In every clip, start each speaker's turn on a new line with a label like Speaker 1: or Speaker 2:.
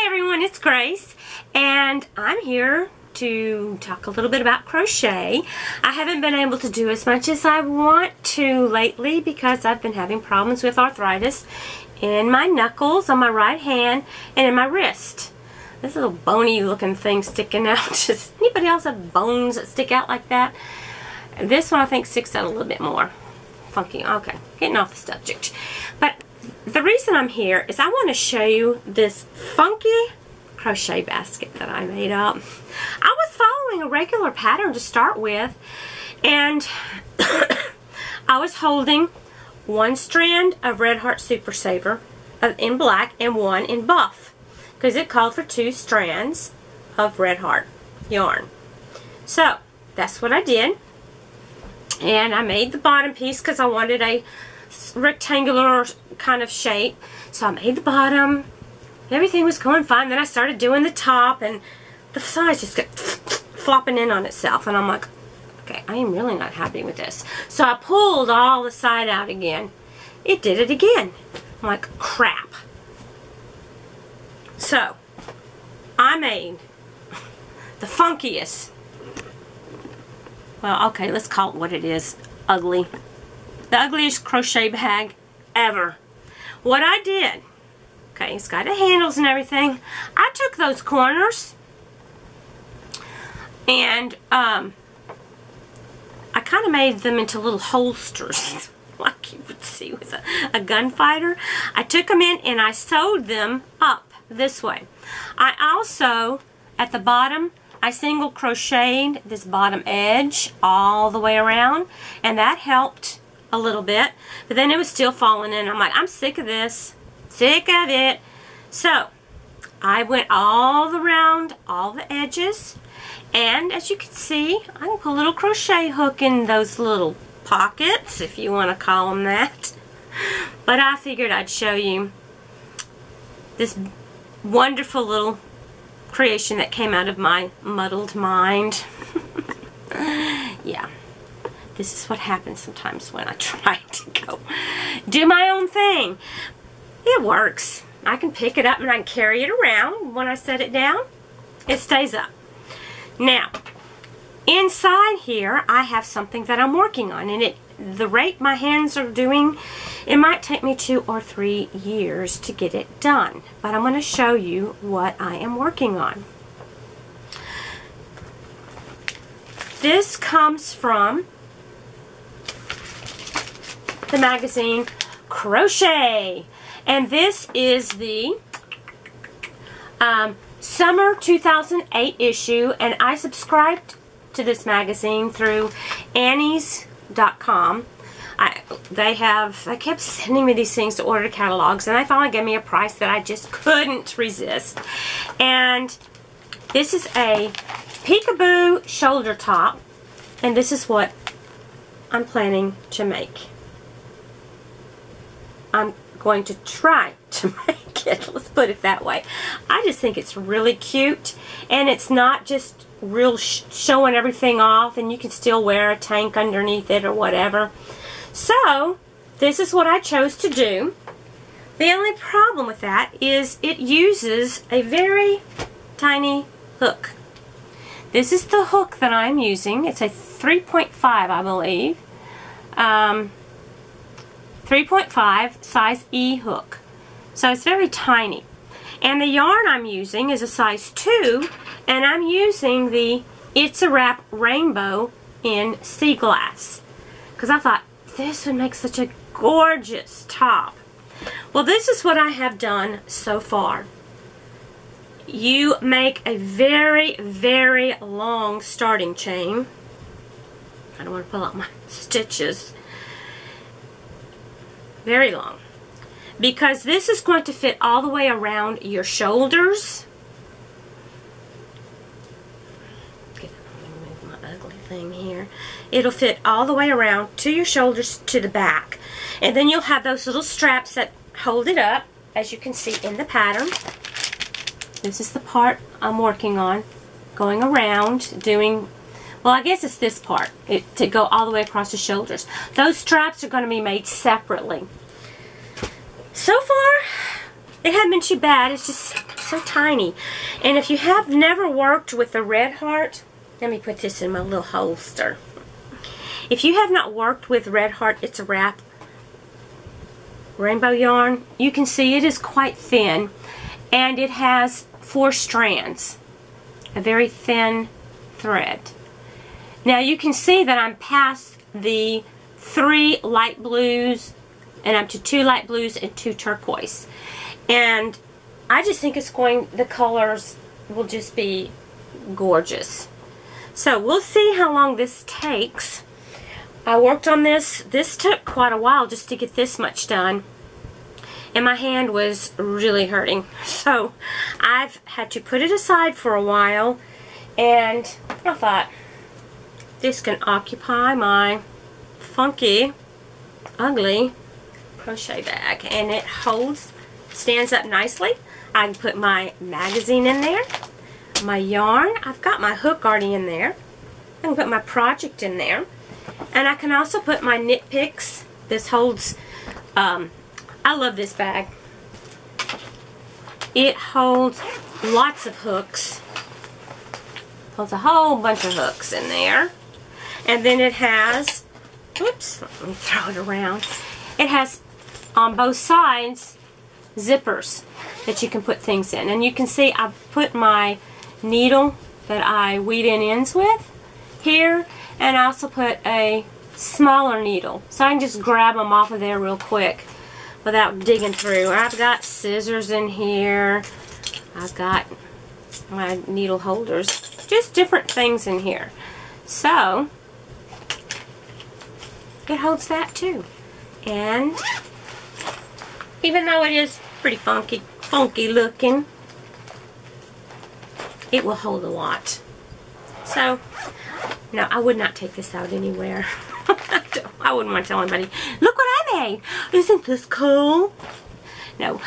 Speaker 1: everyone, it's Grace, and I'm here to talk a little bit about crochet. I haven't been able to do as much as I want to lately because I've been having problems with arthritis in my knuckles on my right hand and in my wrist. This little bony looking thing sticking out. Does anybody else have bones that stick out like that? This one I think sticks out a little bit more. Funky. Okay, getting off the subject. But the reason I'm here is I want to show you this funky crochet basket that I made up. I was following a regular pattern to start with, and I was holding one strand of Red Heart Super Saver in black and one in buff because it called for 2 strands of Red Heart yarn. So that's what I did, and I made the bottom piece because I wanted a rectangular kind of shape. So I made the bottom. Everything was going fine. Then I started doing the top, and the sides just kept flopping in on itself. And I'm like, okay, I am really not happy with this. So I pulled all the side out again. It did it again. I'm like, crap. So I made the funkiest, well, okay, let's call it what it is, ugly. The ugliest crochet bag ever. What I did, okay, it's got the handles and everything. I took those corners and I kind of made them into little holsters like you would see with a gunfighter. I took them in and I sewed them up this way. I also, at the bottom, I single crocheted this bottom edge all the way around, and that helped a little bit, but then it was still falling in. I'm like, I'm sick of this, sick of it. So I went all around all the edges, and as you can see, I can put a little crochet hook in those little pockets, if you want to call them that. But I figured I'd show you this wonderful little creation that came out of my muddled mind. Yeah. This is what happens sometimes when I try to go do my own thing. It works. I can pick it up and I can carry it around. When I set it down, it stays up. Now, inside here, I have something that I'm working on. And the rate my hands are doing, it might take me 2 or 3 years to get it done. But I'm going to show you what I am working on. This comes from the magazine Crochet, and this is the summer 2008 issue, and I subscribed to this magazine through Annie's.com. They kept sending me these things to order catalogs, and they finally gave me a price that I just couldn't resist. And this is a Peekaboo shoulder top, and this is what I'm planning to make. I'm going to try to make it. Let's put it that way. I just think it's really cute, and it's not just real showing everything off, and you can still wear a tank underneath it or whatever. So this is what I chose to do. The only problem with that is it uses a very tiny hook. This is the hook that I'm using. It's a 3.5, I believe. 3.5 size E hook. So it's very tiny. And the yarn I'm using is a size 2, and I'm using the It's a Wrap Rainbow in Sea Glass, because I thought this would make such a gorgeous top. Well, this is what I have done so far. You make a very, very long starting chain. I don't want to pull out my stitches. Very long, because this is going to fit all the way around your shoulders. Let me move my ugly thing here. It'll fit all the way around to your shoulders to the back, and then you'll have those little straps that hold it up, as you can see in the pattern. This is the part I'm working on, going around doing, well, I guess it's this part, to go all the way across the shoulders. Those straps are going to be made separately. So far, it hasn't been too bad. It's just so tiny. And if you have never worked with the red heart, let me put this in my little holster. If you have not worked with red heart, it's a wrap rainbow yarn. You can see it is quite thin, and it has 4 strands, a very thin thread. Now you can see that I'm past the 3 light blues, and up to 2 light blues and 2 turquoise. And I just think it's the colors will just be gorgeous. So we'll see how long this takes. I worked on this. This took quite a while just to get this much done. And my hand was really hurting. So I've had to put it aside for a while. And I thought, this can occupy my funky, ugly crochet bag. And it stands up nicely. I can put my magazine in there, my yarn. I've got my hook already in there. I can put my project in there. And I can also put my knit picks. This holds, I love this bag. It holds lots of hooks. Holds a whole bunch of hooks in there. And then it has, whoops, let me throw it around. It has on both sides zippers that you can put things in. And you can see I've put my needle that I weed in ends with here, and I also put a smaller needle so I can just grab them off of there real quick without digging through. I've got scissors in here. I've got my needle holders, just different things in here. So it holds that too. And even though it is pretty funky looking, it will hold a lot. So, no, I would not take this out anywhere. I wouldn't want to tell anybody, look what I made. Isn't this cool? No,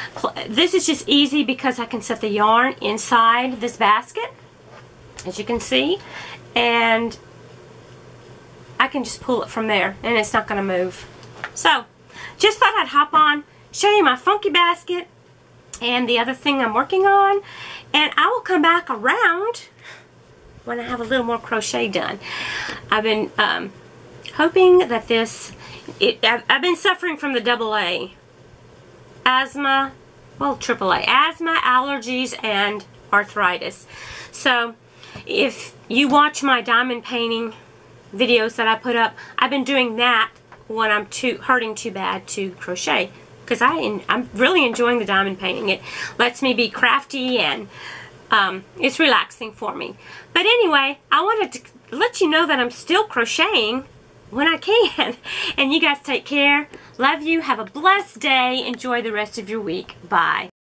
Speaker 1: this is just easy because I can set the yarn inside this basket, as you can see, and I can just pull it from there, and it's not going to move. So, just thought I'd hop on, show you my funky basket, and the other thing I'm working on, and I will come back around when I have a little more crochet done. I've been hoping that I've been suffering from the AA, asthma, well, AAA, asthma, allergies, and arthritis. So if you watch my diamond painting videos that I put up, I've been doing that when I'm hurting too bad to crochet, because I'm really enjoying the diamond painting. It lets me be crafty, and it's relaxing for me. But anyway, I wanted to let you know that I'm still crocheting when I can. And you guys take care. Love you. Have a blessed day. Enjoy the rest of your week. Bye.